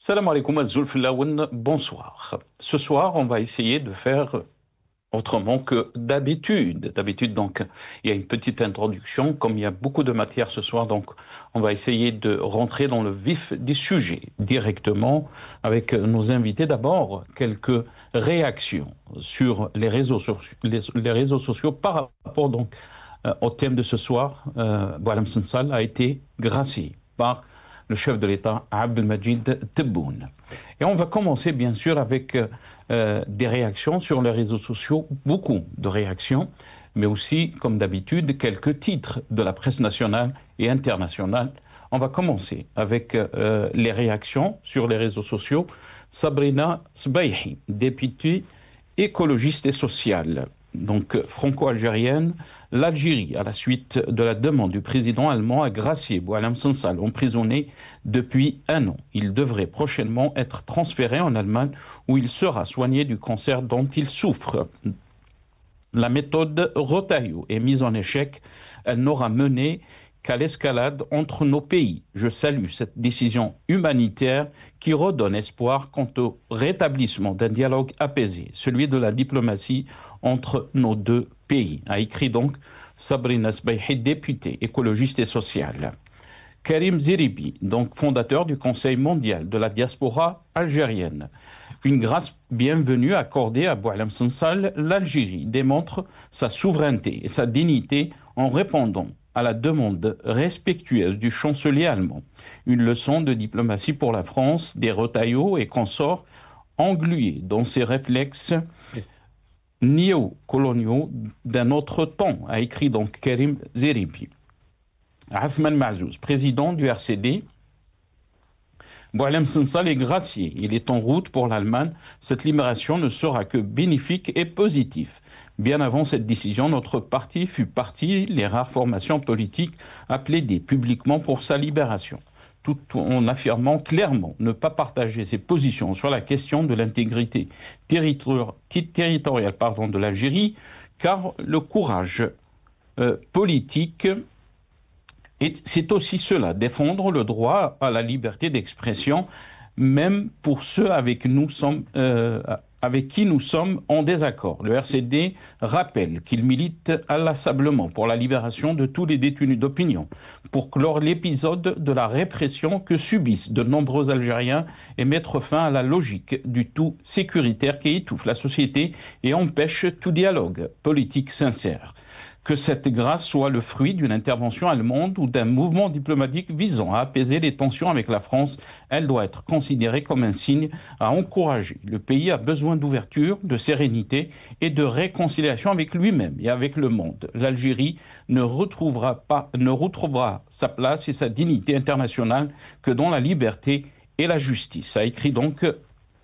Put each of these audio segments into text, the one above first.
Salam alaikum azulfilaoun, bonsoir. Ce soir, on va essayer de faire autrement que d'habitude. D'habitude, donc, il y a une petite introduction. Comme il y a beaucoup de matière ce soir, donc, on va essayer de rentrer dans le vif des sujets directement avec nos invités. D'abord, quelques réactions sur les réseaux, les réseaux sociaux par rapport donc au thème de ce soir. Boualem Sansal a été gracié par le chef de l'État Abdelmadjid Tebboune. Et on va commencer bien sûr avec des réactions sur les réseaux sociaux, beaucoup de réactions, mais aussi, comme d'habitude, quelques titres de la presse nationale et internationale. On va commencer avec les réactions sur les réseaux sociaux. Sabrina Sbaihi, députée écologiste et sociale, donc franco-algérienne, l'Algérie, à la suite de la demande du président allemand, a gracié Boualem Sansal, emprisonné depuis 1 an. Il devrait prochainement être transféré en Allemagne où il sera soigné du cancer dont il souffre. La méthode Rotaillot est mise en échec. Elle n'aura mené qu'à l'escalade entre nos pays. Je salue cette décision humanitaire qui redonne espoir quant au rétablissement d'un dialogue apaisé, celui de la diplomatie entre nos deux pays, a écrit donc Sabrina Sbaihi, députée écologiste et sociale. Karim Zeribi, donc fondateur du Conseil mondial de la diaspora algérienne. Une grâce bienvenue accordée à Boualem Sansal, l'Algérie démontre sa souveraineté et sa dignité en répondant à la demande respectueuse du chancelier allemand. Une leçon de diplomatie pour la France, des Rotaillot et consorts englués dans ses réflexes néocoloniaux d'un autre temps, a écrit donc Karim Zeribi. Athman Mazouz, président du RCD, Boualem Sansal est gracié. Il est en route pour l'Allemagne. Cette libération ne sera que bénéfique et positive. Bien avant cette décision, notre parti fut parti les rares formations politiques à plaider publiquement pour sa libération, tout en affirmant clairement ne pas partager ses positions sur la question de l'intégrité territoriale de l'Algérie, car le courage politique, c'est aussi cela, défendre le droit à la liberté d'expression, même pour ceux avec qui nous sommes en désaccord. Le RCD rappelle qu'il milite inlassablement pour la libération de tous les détenus d'opinion, pour clore l'épisode de la répression que subissent de nombreux Algériens et mettre fin à la logique du tout sécuritaire qui étouffe la société et empêche tout dialogue politique sincère. Que cette grâce soit le fruit d'une intervention allemande ou d'un mouvement diplomatique visant à apaiser les tensions avec la France, elle doit être considérée comme un signe à encourager. Le pays a besoin d'ouverture, de sérénité et de réconciliation avec lui-même et avec le monde. L'Algérie ne retrouvera sa place et sa dignité internationale que dans la liberté et la justice, a écrit donc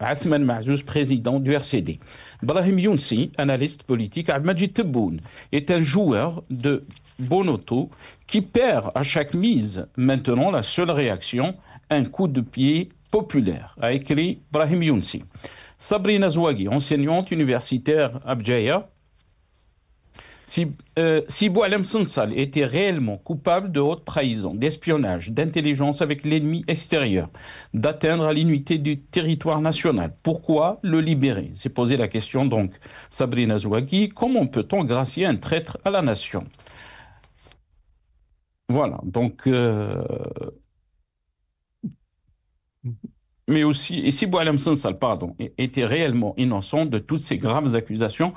Athman Mazouz, président du RCD. Brahim Younsi, analyste politique, Abdelmadjid Tebboune est un joueur de bon auto qui perd à chaque mise. Maintenant, la seule réaction, un coup de pied populaire, a écrit Brahim Younsi. Sabrina Zouaghi, enseignante universitaire à Bdjaïa. Si Boualem Sansal était réellement coupable de haute trahison, d'espionnage, d'intelligence avec l'ennemi extérieur, d'atteindre à l'unité du territoire national, pourquoi le libérer? C'est posé la question donc, Sabrina Zouaghi, comment peut-on gracier un traître à la nation? Voilà, donc... mais aussi, et si Boualem Sansal, était réellement innocent de toutes ces graves accusations,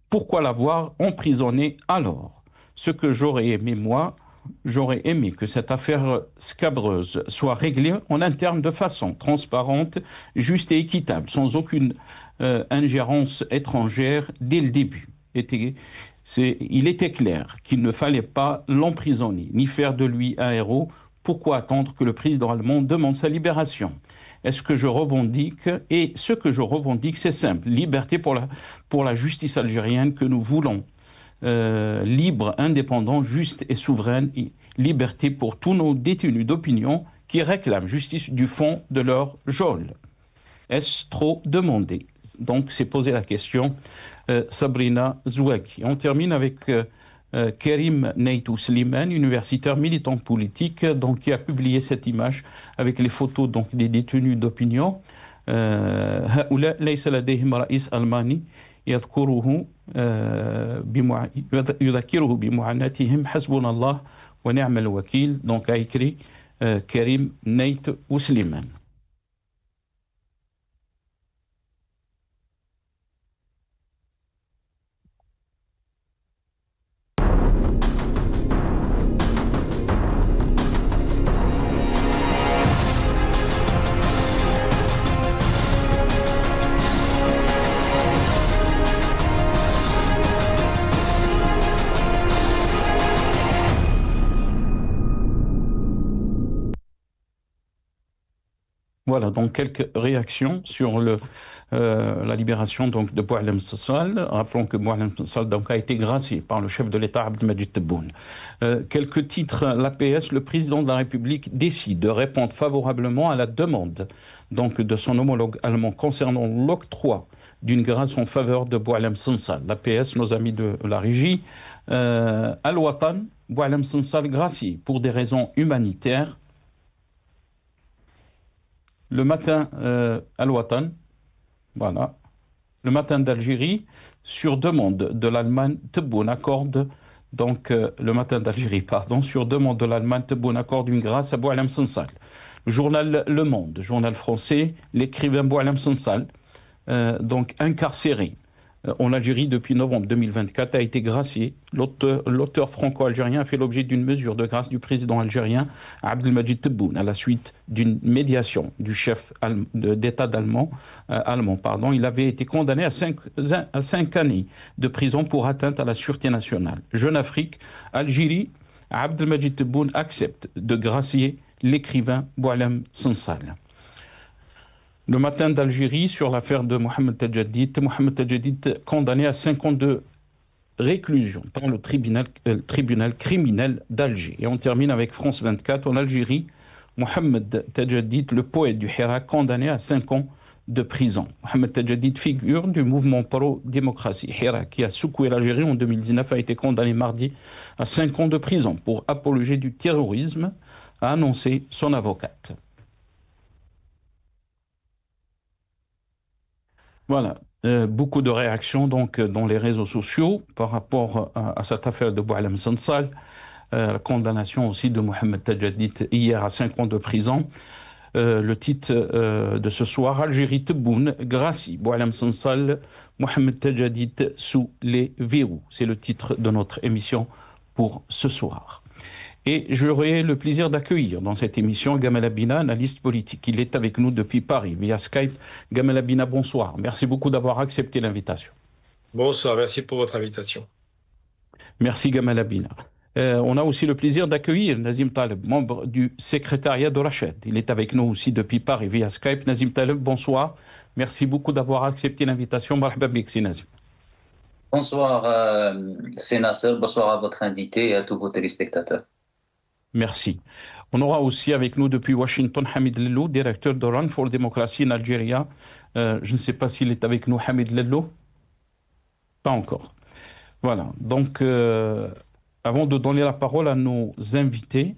pourquoi l'avoir emprisonné alors? Ce que j'aurais aimé, moi, j'aurais aimé que cette affaire scabreuse soit réglée en interne de façon transparente, juste et équitable, sans aucune ingérence étrangère dès le début. Il était clair qu'il ne fallait pas l'emprisonner, ni faire de lui un héros. Pourquoi attendre que le président allemand demande sa libération? Est-ce que je revendique? Et ce que je revendique, c'est simple. Liberté pour la justice algérienne que nous voulons. Libre, indépendant, juste et souveraine. Et liberté pour tous nos détenus d'opinion qui réclament justice du fond de leur geôle. Est-ce trop demandé? Donc, c'est posé la question, Sabrina Zouaghi. On termine avec Kerim Neitou Slimane, universitaire militant politique, donc, qui a publié cette image avec les photos donc, des détenus d'opinion. هؤلاء ليس لديهم رئيس ألماني يذكره بمعاناتهم حسبنا الله ونعم الوكيل. Donc a écrit Kerim Neitou Slimane. Voilà, donc quelques réactions sur la libération donc, de Boualem Sansal. Rappelons que Boualem Sansal donc, a été gracié par le chef de l'État Abdelmadjid Tebboune. Quelques titres, l'APS, le président de la République décide de répondre favorablement à la demande donc, de son homologue allemand concernant l'octroi d'une grâce en faveur de Boualem Sansal. L'APS, nos amis de la régie, Al-Watan, Boualem Sansal gracié pour des raisons humanitaires. Le matin Al-Watan, voilà, le matin d'Algérie, sur demande de l'Allemagne, Tebboune accorde, donc le matin d'Algérie, pardon, sur demande de l'Allemagne, Tebboune accorde une grâce à Boualem Sansal. Le journal Le Monde, journal français, l'écrivain Boualem Sansal, donc incarcéré en Algérie depuis novembre 2024, a été gracié. L'auteur franco-algérien a fait l'objet d'une mesure de grâce du président algérien Abdelmadjid Tebboune à la suite d'une médiation du chef d'État allemand. Il avait été condamné à 5 années de prison pour atteinte à la sûreté nationale. Jeune Afrique, Algérie, Abdelmadjid Tebboune accepte de gracier l'écrivain Boualem Sansal. Le matin d'Algérie, sur l'affaire de Mohamed Tadjadid condamné à 5 ans de réclusion par le tribunal criminel d'Alger. Et on termine avec France 24. En Algérie, Mohamed Tadjadid, le poète du Hira, condamné à 5 ans de prison. Mohamed Tadjadid, figure du mouvement pro-démocratie Hira, qui a secoué l'Algérie en 2019, a été condamné mardi à 5 ans de prison pour apologie du terrorisme, a annoncé son avocate. Voilà, beaucoup de réactions donc dans les réseaux sociaux par rapport à cette affaire de Boualem Sansal, la condamnation aussi de Mohamed Tadjadid hier à 5 ans de prison. Le titre de ce soir, Algérie Tebboune gracie Boualem Sansal, Mohamed Tadjadid sous les verrous. C'est le titre de notre émission pour ce soir. Et j'aurai le plaisir d'accueillir dans cette émission Gamal Abina, analyste politique. Il est avec nous depuis Paris, via Skype. Gamal Abina, bonsoir. Merci beaucoup d'avoir accepté l'invitation. Bonsoir, merci pour votre invitation. Merci Gamal Abina. On a aussi le plaisir d'accueillir Nazim Taleb, membre du secrétariat de Rached. Il est avec nous aussi depuis Paris, via Skype. Nazim Taleb, bonsoir. Merci beaucoup d'avoir accepté l'invitation. Marhaba bik, si Nazim. Bonsoir, c'est Nasser. Bonsoir à votre invité et à tous vos téléspectateurs. Merci. On aura aussi avec nous depuis Washington Hamid Lello, directeur de Run for Democracy en Algérie. Je ne sais pas s'il est avec nous, Hamid Lello. Pas encore. Voilà. Donc, avant de donner la parole à nos invités,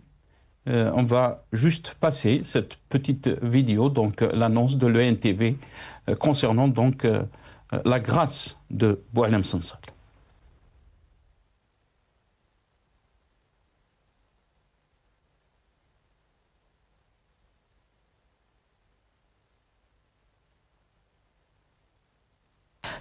on va juste passer cette petite vidéo, donc l'annonce de l'ENTV concernant donc la grâce de Boualem Sansal.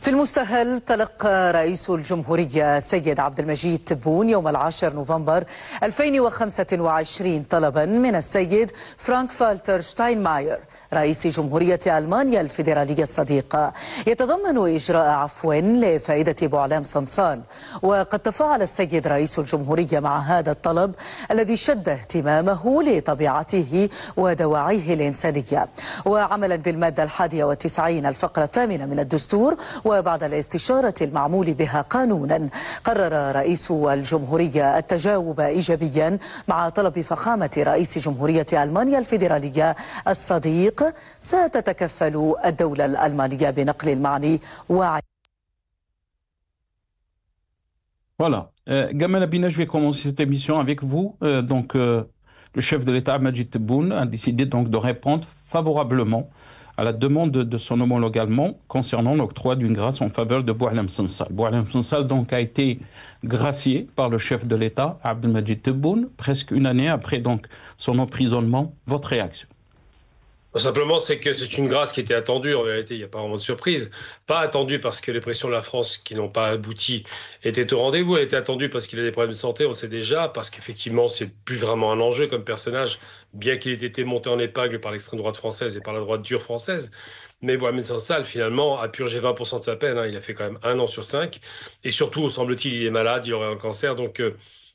في المستهل تلقى رئيس الجمهورية السيد عبد المجيد تبون يوم 10 نوفمبر 2025 طلبا من السيد فرانك فالتر شتاينماير رئيس جمهورية ألمانيا الفيدرالية الصديقة يتضمن إجراء عفو لفائدة بوعلام صنصال. وقد تفاعل السيد رئيس الجمهورية مع هذا الطلب الذي شد اهتمامه لطبيعته ودواعيه الإنسانية. وعملا بالمادة 91 الفقرة 8 من الدستور وبعد الاستشارة المعمول بها قانونا، قرر رئيس الجمهورية التجاوب إيجابيا مع طلب فخامة رئيس جمهورية ألمانيا الفيدرالية الصديق. ستتكفل الدولة الألمانية بنقل المعني وعي. Voilà, Gamal Abina, je vais commencer cette émission avec vous. Le chef de l'État, Majid Tebboune, a décidé donc de répondre favorablement à la demande de son homologue allemand concernant l'octroi d'une grâce en faveur de Boualem Sansal. Boualem Sansal donc a été gracié par le chef de l'État, Abdelmajid Tebboune, presque une année après donc son emprisonnement. Votre réaction? Simplement, c'est que c'est une grâce qui était attendue. En vérité, il n'y a pas vraiment de surprise. Pas attendue parce que les pressions de la France qui n'ont pas abouti étaient au rendez-vous. Elle était attendue parce qu'il a des problèmes de santé, on le sait déjà, parce qu'effectivement, c'est plus vraiment un enjeu comme personnage, bien qu'il ait été monté en épingle par l'extrême droite française et par la droite dure française. Mais Boualem Sansal, finalement, a purgé 20% de sa peine. Il a fait quand même 1 an sur 5. Et surtout, semble-t-il, il est malade, il aurait un cancer. Donc,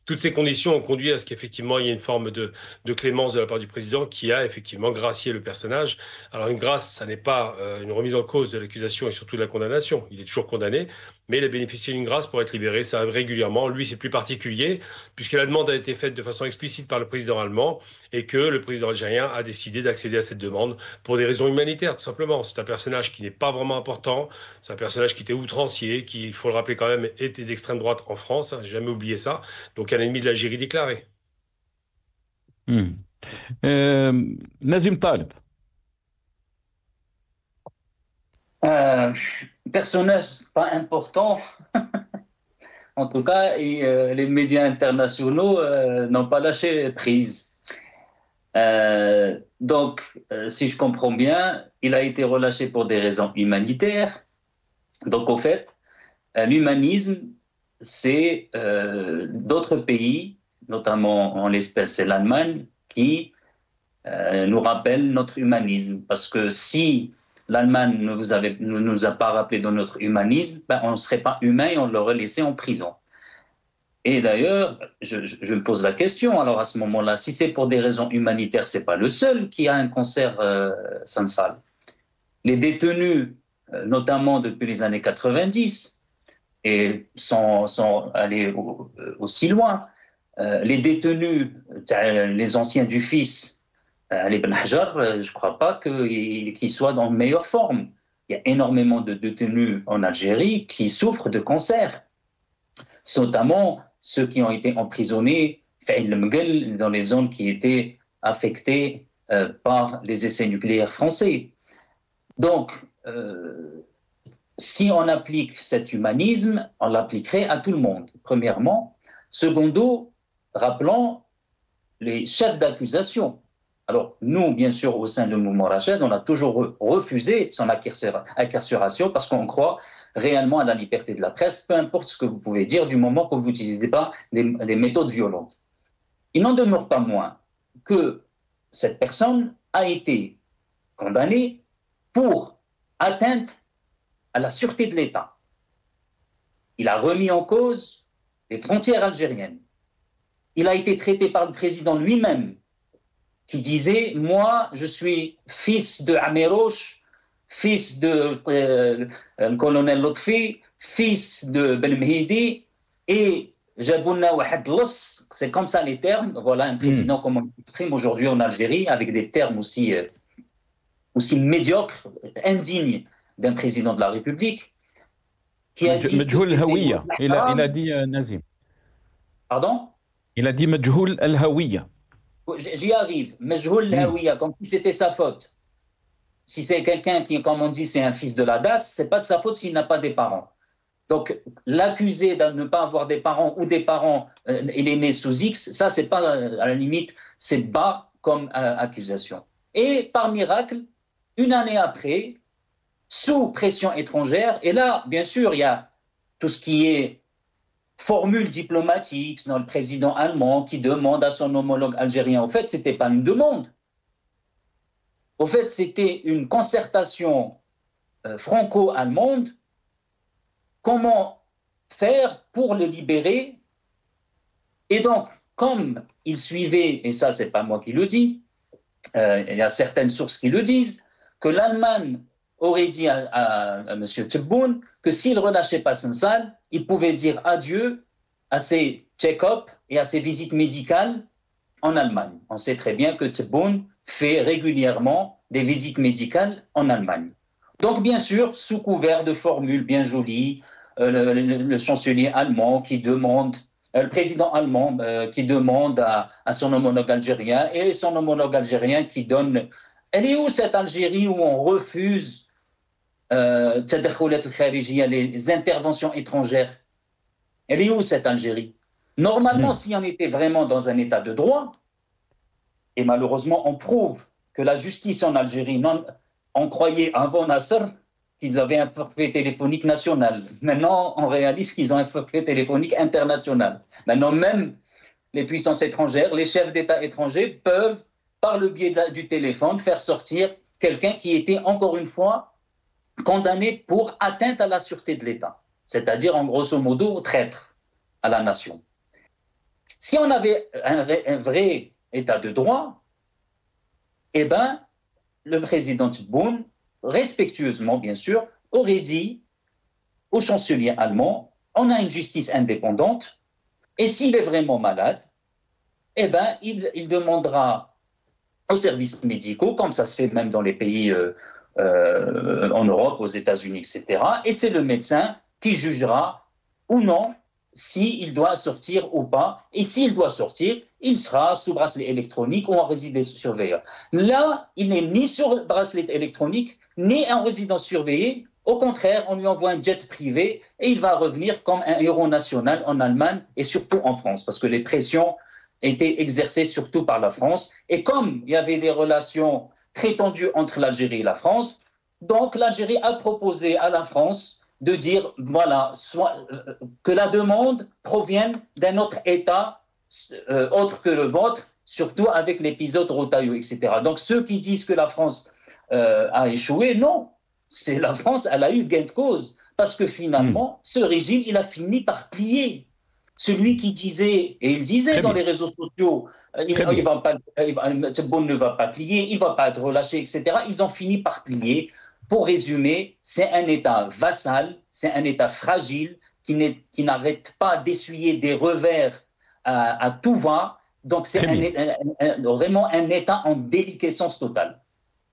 toutes ces conditions ont conduit à ce qu'effectivement il y ait une forme de clémence de la part du président qui a effectivement gracié le personnage. Alors une grâce, ça n'est pas une remise en cause de l'accusation et surtout de la condamnation. Il est toujours condamné, mais il a bénéficié d'une grâce pour être libéré. Ça arrive régulièrement. Lui, c'est plus particulier puisque la demande a été faite de façon explicite par le président allemand et que le président algérien a décidé d'accéder à cette demande pour des raisons humanitaires, tout simplement. C'est un personnage qui n'est pas vraiment important. C'est un personnage qui était outrancier, qui, il faut le rappeler quand même, était d'extrême droite en France. J'ai jamais oublié ça. Donc un ennemi de l'Algérie déclaré. Nazim Taleb. Personnage pas important. En tout cas, les médias internationaux n'ont pas lâché prise. Donc, si je comprends bien, il a été relâché pour des raisons humanitaires. Donc, au fait, l'humanisme, c'est d'autres pays, notamment en l'espèce c'est l'Allemagne, qui nous rappelle notre humanisme. Parce que si l'Allemagne ne nous a pas rappelé de notre humanisme, on ne serait pas humain et on l'aurait laissé en prison. Et d'ailleurs, je me pose la question, alors à ce moment-là, si c'est pour des raisons humanitaires, c'est pas le seul qui a un cancer Sansal. Les détenus, notamment depuis les années 90, et sans aller aussi loin, les détenus, les anciens du fils, Ali Ben Hajar, je ne crois pas qu'ils soient dans meilleure forme. Il y a énormément de détenus en Algérie qui souffrent de cancer, notamment ceux qui ont été emprisonnés dans les zones qui étaient affectées par les essais nucléaires français. Donc, si on applique cet humanisme, on l'appliquerait à tout le monde, premièrement. Secondo, rappelons les chefs d'accusation. Alors, nous, bien sûr, au sein du mouvement Rached, on a toujours refusé son incarcération parce qu'on croit réellement à la liberté de la presse, peu importe ce que vous pouvez dire, du moment que vous n'utilisez pas des méthodes violentes. Il n'en demeure pas moins que cette personne a été condamnée pour atteinte à la sûreté de l'État. Il a remis en cause les frontières algériennes. Il a été traité par le président lui-même, qui disait « Moi, je suis fils de Améroche, fils de colonel Lotfi, fils de Ben Mehidi, et Jabouna Wahed Loss », c'est comme ça les termes. Voilà un président comme on l'exprime aujourd'hui en Algérie, avec des termes aussi médiocres, indignes d'un président de la République, qui a dit... Majhoul al-Hawiya, il a dit Nazim. Pardon? Il a dit Majhoul al-Hawiya. J'y arrive. Majhoul al-Hawiya, comme si c'était sa faute. Si c'est quelqu'un qui, comme on dit, c'est un fils de la DAS, c'est pas de sa faute s'il n'a pas des parents. Donc, l'accuser de ne pas avoir des parents ou des parents, il est né sous X, ça, c'est pas, à la limite, c'est bas comme accusation. Et par miracle, une année après, sous pression étrangère, et là, bien sûr, il y a tout ce qui est formule diplomatique dans le président allemand qui demande à son homologue algérien. En fait, ce n'était pas une demande. Au fait, c'était une concertation franco-allemande. Comment faire pour le libérer? Et donc, comme il suivait, et ça, c'est pas moi qui le dis, il y a certaines sources qui le disent, que l'Allemagne aurait dit à M. Tebboune que s'il ne relâchait pas Sansal, il pouvait dire adieu à ses check-ups et à ses visites médicales en Allemagne. On sait très bien que Tebboune fait régulièrement des visites médicales en Allemagne. Donc, bien sûr, sous couvert de formules bien jolies, le chancelier allemand qui demande le président allemand qui demande à son homologue algérien et son homologue algérien qui donne... Elle est où cette Algérie où on refuse les interventions étrangères? Elle est où cette Algérie? Normalement, si on était vraiment dans un état de droit, et malheureusement on prouve que la justice en Algérie, on croyait avant Nasser qu'ils avaient un forfait téléphonique national. Maintenant, on réalise qu'ils ont un forfait téléphonique international. Maintenant, même les puissances étrangères, les chefs d'État étrangers peuvent, par le biais du téléphone, faire sortir quelqu'un qui était, encore une fois, condamné pour atteinte à la sûreté de l'État. C'est-à-dire, en grosso modo, traître à la nation. Si on avait un vrai état de droit, eh bien, le président Tebboune, respectueusement bien sûr, aurait dit au chancelier allemand, on a une justice indépendante, et s'il est vraiment malade, eh bien, il demandera aux services médicaux, comme ça se fait même dans les pays en Europe, aux États-Unis, etc., et c'est le médecin qui jugera ou non s'il doit sortir ou pas, et s'il doit sortir, il sera sous bracelet électronique ou en résidence surveillée. Là, il n'est ni sur bracelet électronique, ni en résidence surveillée. Au contraire, on lui envoie un jet privé et il va revenir comme un héros national en Allemagne et surtout en France, parce que les pressions étaient exercées surtout par la France. Et comme il y avait des relations très tendues entre l'Algérie et la France, donc l'Algérie a proposé à la France de dire, voilà, que la demande provienne d'un autre État autre que le vôtre, surtout avec l'épisode Rotaillot, etc. Donc ceux qui disent que la France a échoué, non. C'est la France, elle a eu gain de cause. Parce que finalement, ce régime, il a fini par plier. Celui qui disait, et il disait dans les réseaux sociaux, Tebboune ne va pas plier, il ne va pas être relâché, etc. Ils ont fini par plier. Pour résumer, c'est un État vassal, c'est un État fragile qui n'arrête pas d'essuyer des revers à tout va. Donc c'est vraiment un État en déliquescence totale.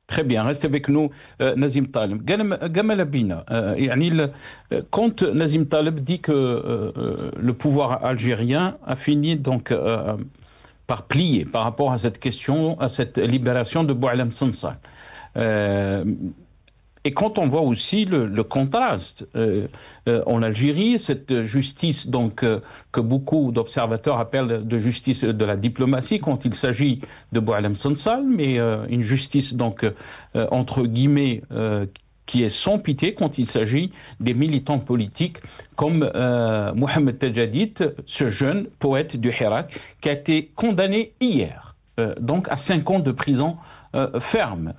Très bien, reste avec nous Nazim Taleb. Gamal Abina, quand Nazim Taleb dit que le pouvoir algérien a fini donc par plier par rapport à cette question, à cette libération de Boualem Sansal. Et quand on voit aussi le contraste en Algérie, cette justice donc que beaucoup d'observateurs appellent de justice de la diplomatie quand il s'agit de Boualem Sansal, mais une justice donc entre guillemets qui est sans pitié quand il s'agit des militants politiques comme Mohamed Tadjadid, ce jeune poète du Hirak, qui a été condamné hier, donc à 5 ans de prison ferme.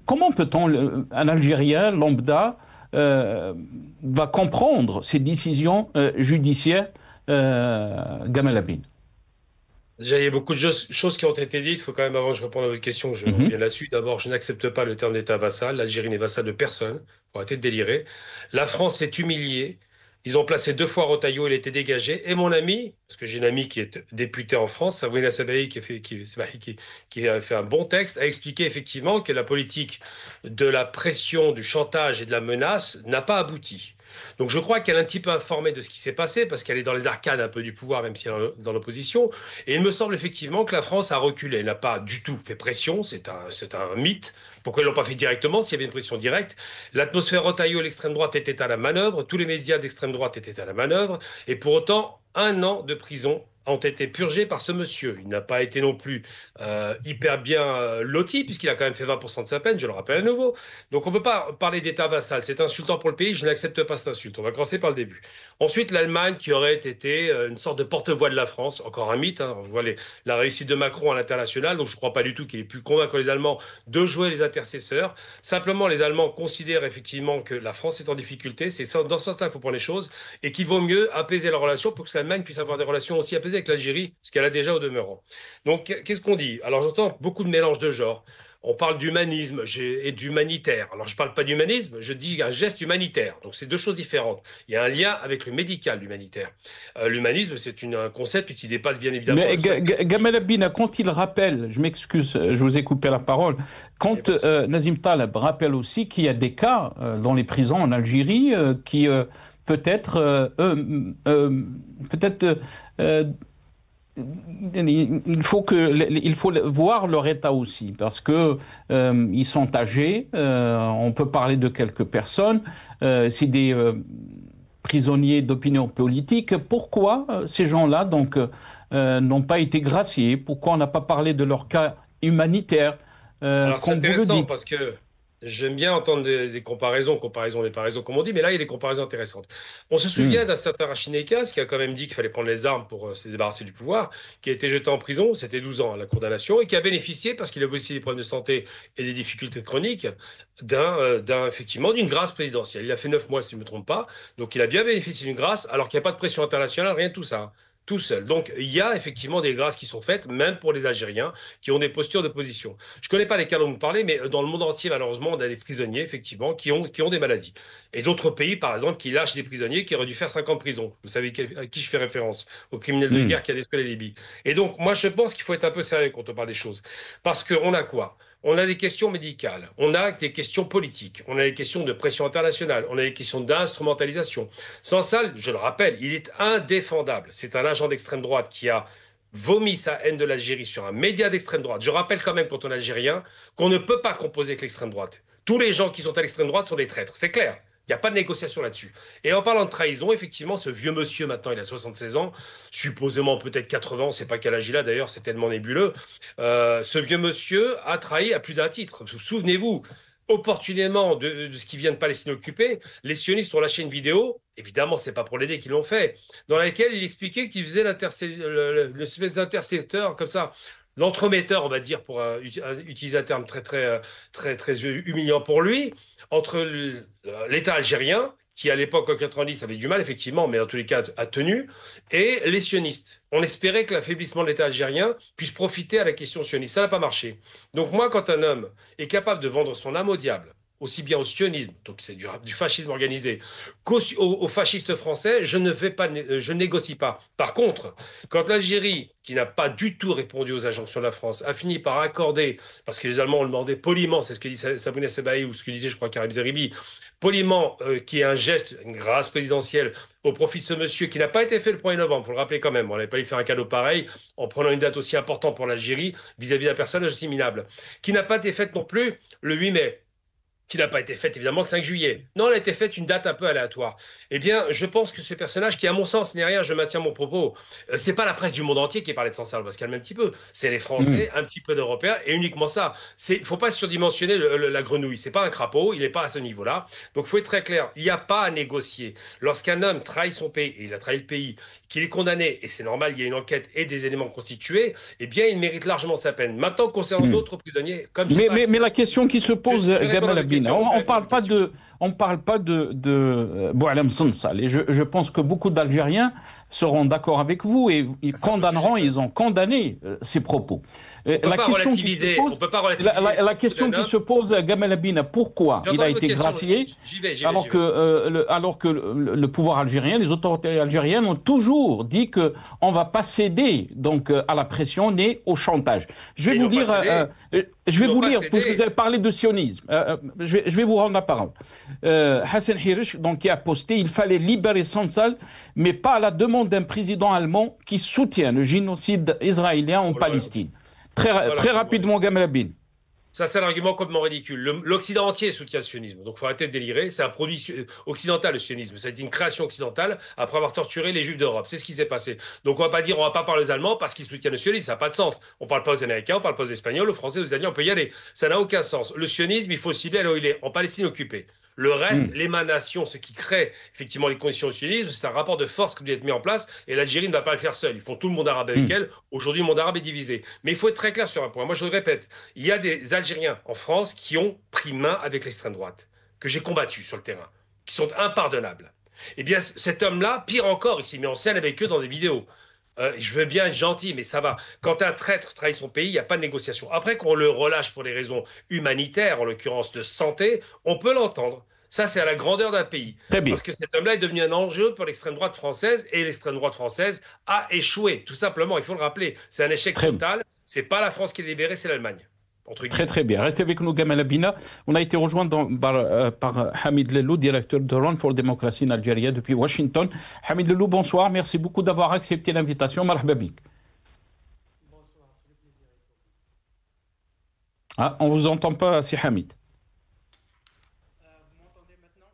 Comment peut-on, un Algérien lambda, va comprendre ces décisions judiciaires, Gamal Abine? Déjà, il y a beaucoup de choses qui ont été dites. Il faut quand même, avant que je réponde à votre question, que je revienne là-dessus. D'abord, je n'accepte pas le terme d'État vassal. L'Algérie n'est vassale de personne. Faut arrêter de délirer. La France s'est humiliée. Ils ont placé 2 fois Rotaillot, il a été dégagé. Et mon ami, parce que j'ai une amie qui est députée en France, Sabrina Sabahi, qui a fait un bon texte, a expliqué effectivement que la politique de la pression, du chantage et de la menace n'a pas abouti. Donc je crois qu'elle est un petit peu informée de ce qui s'est passé, parce qu'elle est dans les arcanes un peu du pouvoir, même si elle est dans l'opposition. Et il me semble effectivement que la France a reculé. Elle n'a pas du tout fait pression, c'est un mythe. Pourquoi ils ne l'ont pas fait directement s'il y avait une pression directe? L'atmosphère Rotaillot, l'extrême droite était à la manœuvre, tous les médias d'extrême droite étaient à la manœuvre, et pour autant, 1 an de prison ont été purgés par ce monsieur. Il n'a pas été non plus hyper bien loti, puisqu'il a quand même fait 20% de sa peine, je le rappelle à nouveau. Donc on ne peut pas parler d'État vassal, c'est insultant pour le pays, je n'accepte pas cette insulte. On va commencer par le début. Ensuite, l'Allemagne qui aurait été une sorte de porte-voix de la France, encore un mythe, hein. On voit la réussite de Macron à l'international, donc je ne crois pas du tout qu'il ait pu convaincre les Allemands de jouer les intercesseurs. Simplement, les Allemands considèrent effectivement que la France est en difficulté, c'est dans ce sens-là qu'il faut prendre les choses, et qu'il vaut mieux apaiser leurs relations pour que l'Allemagne puisse avoir des relations aussi apaisées avec l'Algérie, ce qu'elle a déjà au demeurant. Donc, qu'est-ce qu'on dit? Alors, j'entends beaucoup de mélanges de genres. On parle d'humanisme et d'humanitaire. Alors, je ne parle pas d'humanisme, je dis un geste humanitaire. Donc, c'est 2 choses différentes. Il y a un lien avec le médical, l'humanitaire. L'humanisme, c'est un concept qui dépasse bien évidemment... Mais Gamal Abina, quand il rappelle, je m'excuse, je vous ai coupé la parole, quand Nazim Taleb rappelle aussi qu'il y a des cas dans les prisons en Algérie qui peut-être il faut voir leur état aussi, parce que ils sont âgés. On peut parler de quelques personnes. C'est des prisonniers d'opinion politique. Pourquoi ces gens-là donc n'ont pas été graciés? Pourquoi on n'a pas parlé de leur cas humanitaire, Alors c'est comme vous le intéressant dites? parce que j'aime bien entendre des comparaisons, comme on dit, mais là il y a des comparaisons intéressantes. On se souvient d'un certain Rachid Nekaz qui a quand même dit qu'il fallait prendre les armes pour se débarrasser du pouvoir, qui a été jeté en prison, c'était 12 ans à la condamnation, et qui a bénéficié, parce qu'il avait aussi des problèmes de santé et des difficultés chroniques, effectivement d'une grâce présidentielle. Il a fait 9 mois si je ne me trompe pas, donc il a bien bénéficié d'une grâce alors qu'il n'y a pas de pression internationale, rien de tout ça. Tout seul. Donc, il y a effectivement des grâces qui sont faites, même pour les Algériens, qui ont des postures d'opposition. Je ne connais pas les cas dont vous parlez, mais dans le monde entier, malheureusement, on a des prisonniers, effectivement, qui ont des maladies. Et d'autres pays, par exemple, qui lâchent des prisonniers qui auraient dû faire 5 ans de prison. Vous savez à qui je fais référence? Au criminel de guerre qui a détruit la Libye. Et donc, moi, je pense qu'il faut être un peu sérieux quand on parle des choses. Parce qu'on a quoi? On a des questions médicales, on a des questions politiques, on a des questions de pression internationale, on a des questions d'instrumentalisation. Sans ça, je le rappelle, il est indéfendable. C'est un agent d'extrême droite qui a vomi sa haine de l'Algérie sur un média d'extrême droite. Je rappelle quand même, quand on est algérien, qu'on ne peut pas composer avec l'extrême droite. Tous les gens qui sont à l'extrême droite sont des traîtres, c'est clair. Il n'y a pas de négociation là-dessus. Et en parlant de trahison, effectivement, ce vieux monsieur, maintenant, il a 76 ans, supposément peut-être 80 ans, on ne sait pas quel âge il a d'ailleurs, c'est tellement nébuleux. Ce vieux monsieur a trahi à plus d'un titre. Souvenez-vous, opportunément de ce qui vient de Palestine occupée, les sionistes ont lâché une vidéo, évidemment, ce n'est pas pour l'aider qu'ils l'ont fait, dans laquelle il expliquait qu'il faisait l'espèce d'intercepteur, comme ça, l'entremetteur, on va dire, pour utiliser un terme très humiliant pour lui, entre l'État algérien, qui à l'époque en 90 avait du mal, effectivement, mais dans tous les cas a tenu, et les sionistes. On espérait que l'affaiblissement de l'État algérien puisse profiter à la question sioniste. Ça n'a pas marché. Donc moi, quand un homme est capable de vendre son âme au diable, aussi bien au sionisme, donc c'est du fascisme organisé, qu'aux fascistes français, je ne négocie pas. Par contre, quand l'Algérie, qui n'a pas du tout répondu aux injonctions de la France, a fini par accorder, parce que les Allemands ont demandé poliment, c'est ce que dit Sabrina Sebaï ou ce que disait, je crois, Karim Zeribi, poliment, qui est un geste, une grâce présidentielle au profit de ce monsieur qui n'a pas été fait le 1er novembre, il faut le rappeler quand même, on n'avait pas lui faire un cadeau pareil en prenant une date aussi importante pour l'Algérie vis-à-vis d'un personnage aussi minable, qui n'a pas été faite non plus le 8 mai, qui n'a pas été faite évidemment le 5 juillet. Non, elle a été faite une date un peu aléatoire. Eh bien, je pense que ce personnage, qui à mon sens n'est rien, je maintiens mon propos, c'est pas la presse du monde entier qui parlait de Sansal, on va se calmer un petit peu. C'est les Français, un petit peu d'Européens, et uniquement ça. Il faut pas surdimensionner la grenouille. C'est pas un crapaud, il n'est pas à ce niveau-là. Donc, il faut être très clair. Il n'y a pas à négocier. Lorsqu'un homme trahit son pays, et il a trahi le pays, qu'il est condamné, et c'est normal, il y a une enquête et des éléments constitués, eh bien, il mérite largement sa peine. Maintenant, concernant d'autres prisonniers, comme mais la question qui se pose, Gamal Abine, on ne parle pas de Boualem Sansal. Et je pense que beaucoup d'Algériens seront d'accord avec vous et ils condamneront, ils ont condamné ces propos. On ne peut pas relativiser. La question qui se pose, Gamal Abine, pourquoi il a été gracié alors que le pouvoir algérien, les autorités algériennes ont toujours dit qu'on ne va pas céder donc, à la pression ni au chantage. Je vais vous lire, puisque vous avez parlé de sionisme, je vais vous rendre la parole. Hassan Hirish, donc, qui a posté, il fallait libérer Sansal, mais pas à la demande d'un président allemand qui soutient le génocide israélien en Palestine. Très rapidement, Gamal Abine. Ça, c'est un argument complètement ridicule. L'Occident entier soutient le sionisme. Donc, il faut arrêter de délirer. C'est un produit occidental, le sionisme. Ça a été une création occidentale après avoir torturé les Juifs d'Europe. C'est ce qui s'est passé. Donc, on ne va pas dire, on ne va pas parler aux Allemands parce qu'ils soutiennent le sionisme. Ça n'a pas de sens. On ne parle pas aux Américains, on ne parle pas aux Espagnols, aux Français, aux Italiens, on peut y aller. Ça n'a aucun sens. Le sionisme, il faut le cibler là où il est, en Palestine occupée. Le reste, l'émanation, ce qui crée effectivement les conditions du sionisme, c'est un rapport de force qui doit être mis en place et l'Algérie ne va pas le faire seule. Ils font tout le monde arabe avec elle. Aujourd'hui, le monde arabe est divisé. Mais il faut être très clair sur un point. Moi, je le répète, il y a des Algériens en France qui ont pris main avec l'extrême droite, que j'ai combattu sur le terrain, qui sont impardonnables. Eh bien, cet homme-là, pire encore, il s'est mis en scène avec eux dans des vidéos. Je veux bien être gentil, mais ça va. Quand un traître trahit son pays, il n'y a pas de négociation. Après qu'on le relâche pour des raisons humanitaires, en l'occurrence de santé, on peut l'entendre. Ça, c'est à la grandeur d'un pays. Parce que cet homme-là est devenu un enjeu pour l'extrême droite française, et l'extrême droite française a échoué, tout simplement. Il faut le rappeler. C'est un échec total. C'est pas la France qui est libérée, c'est l'Allemagne. entre Très très bien. Restez avec nous, Gamal Abina. On a été rejoint par Hamid Lelou, directeur de Run for Democracy en Algérie depuis Washington. Hamid Lelou, bonsoir. Merci beaucoup d'avoir accepté l'invitation. Marhaba bik. Bonsoir, tout le plaisir est pour vous. Ah, on ne vous entend pas, c'est Hamid. Vous m'entendez maintenant?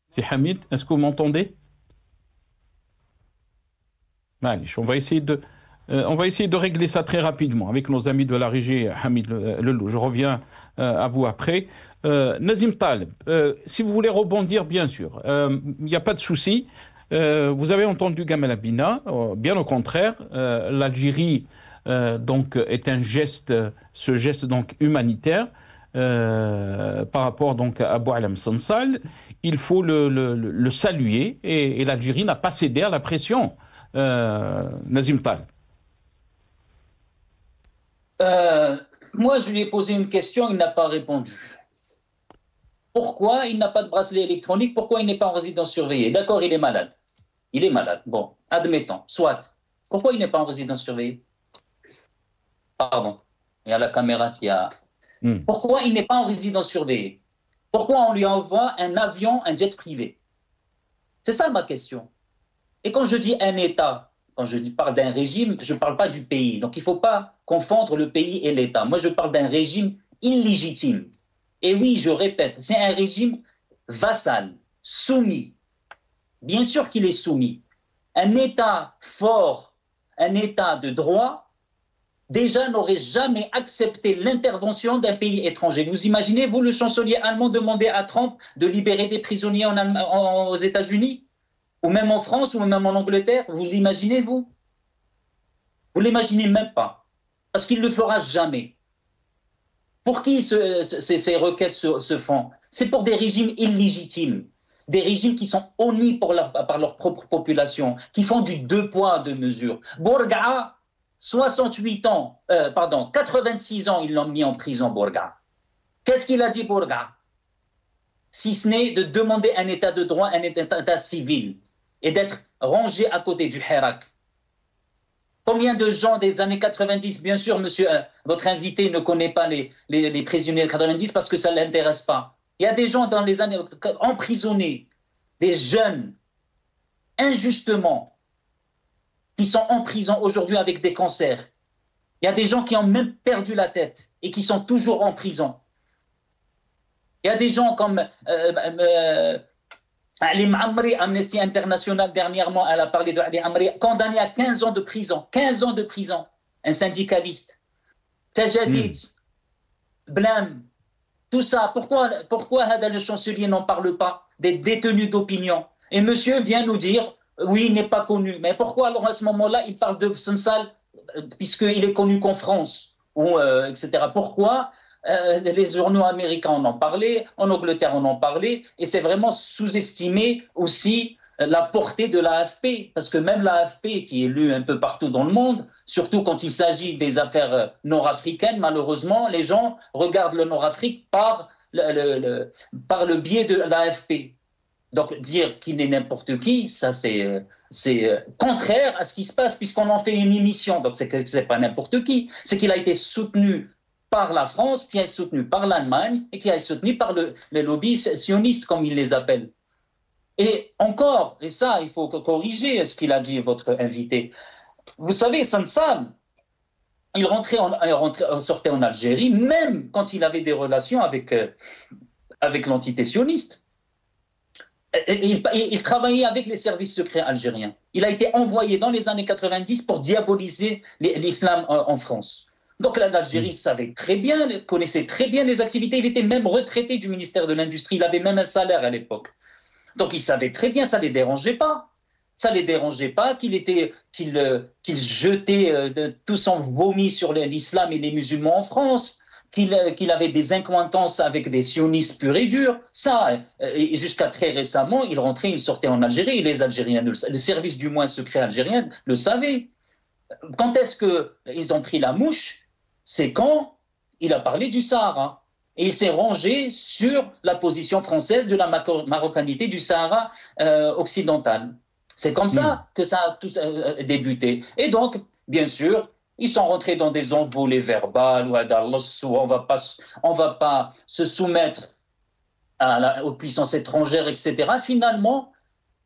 C'est Hamid, est-ce que vous m'entendez? On va essayer de régler ça très rapidement avec nos amis de la régie, Hamid Lelou. Je reviens à vous après. Nazim Taleb, si vous voulez rebondir, bien sûr, il n'y a pas de souci. Vous avez entendu Gamal Abina, bien au contraire, l'Algérie donc est un geste, ce geste donc humanitaire par rapport donc à Boualem Sansal. Il faut le saluer et l'Algérie n'a pas cédé à la pression. Nazim Taleb. Moi, je lui ai posé une question, il n'a pas répondu. Pourquoi il n'a pas de bracelet électronique? Pourquoi il n'est pas en résidence surveillée? D'accord, il est malade. Il est malade. Bon, admettons, soit. Pourquoi il n'est pas en résidence surveillée? Pardon, il y a la caméra qui a... Pourquoi il n'est pas en résidence surveillée? Pourquoi on lui envoie un avion, un jet privé? C'est ça ma question. Et quand je dis un État, quand je parle d'un régime, je ne parle pas du pays. Donc il ne faut pas confondre le pays et l'État. Moi, je parle d'un régime illégitime. Et oui, je répète, c'est un régime vassal, soumis. Bien sûr qu'il est soumis. Un État fort, un État de droit, déjà n'aurait jamais accepté l'intervention d'un pays étranger. Vous imaginez, vous, le chancelier allemand, demander à Trump de libérer des prisonniers aux États-Unis? Ou même en France, ou même en Angleterre? Vous l'imaginez, vous? Vous l'imaginez même pas. Parce qu'il ne le fera jamais. Pour qui ces requêtes se font? C'est pour des régimes illégitimes. Des régimes qui sont honnis par leur propre population, qui font du deux poids, deux mesures. Bourga, 86 ans, ils l'ont mis en prison, Bourga. Qu'est-ce qu'il a dit, Bourga? Si ce n'est de demander un état de droit, un état civil, et d'être rangé à côté du Hirak. Combien de gens des années 90, bien sûr, monsieur, votre invité ne connaît pas les prisonniers de 90 parce que ça ne l'intéresse pas. Il y a des gens dans les années emprisonnés, des jeunes, injustement, qui sont en prison aujourd'hui avec des cancers. Il y a des gens qui ont même perdu la tête et qui sont toujours en prison. Il y a des gens comme Ali Amri, Amnesty International, dernièrement, elle a parlé de Ali Amri, condamné à 15 ans de prison. 15 ans de prison, un syndicaliste. Tajadid, Blâme, tout ça. Pourquoi le chancelier n'en parle pas des détenus d'opinion? Et monsieur vient nous dire, oui, il n'est pas connu. Mais pourquoi alors à ce moment-là, il parle de Sansal, puisqu'il est connu qu'en France, etc. Pourquoi les journaux américains en ont parlé, en Angleterre en ont parlé, et c'est vraiment sous-estimer aussi la portée de l'AFP, parce que même l'AFP, qui est lue un peu partout dans le monde, surtout quand il s'agit des affaires nord-africaines, malheureusement, les gens regardent le Nord-Afrique par le biais de l'AFP. Donc dire qu'il est n'importe qui, ça c'est contraire à ce qui se passe, puisqu'on en fait une émission, donc c'est pas n'importe qui, c'est qu'il a été soutenu par la France, qui est soutenu par l'Allemagne et qui est soutenu par les lobbies sionistes, comme ils les appellent. Et encore, et ça, il faut corriger ce qu'il a dit votre invité. Vous savez, Sansal, il sortait en Algérie, même quand il avait des relations avec l'entité sioniste. Il travaillait avec les services secrets algériens. Il a été envoyé dans les années 90 pour diaboliser l'islam en France. Donc l'Algérie savait très bien, connaissait très bien les activités. Il était même retraité du ministère de l'Industrie. Il avait même un salaire à l'époque. Donc il savait très bien, ça ne les dérangeait pas. Ça ne les dérangeait pas qu'il jetait tout son vomi sur l'islam et les musulmans en France, qu'il avait des accointances avec des sionistes purs et durs. Ça, et jusqu'à très récemment, il rentrait, il sortait en Algérie, et les Algériens, le service du moins secret algérien le savait. Quand est-ce qu'ils ont pris la mouche? C'est quand il a parlé du Sahara. Et il s'est rangé sur la position française de la marocanité du Sahara occidental. C'est comme ça que ça a tout débuté. Et donc, bien sûr, Ils sont rentrés dans des envolées verbales, ou on va pas se soumettre aux puissances étrangères, etc. Finalement,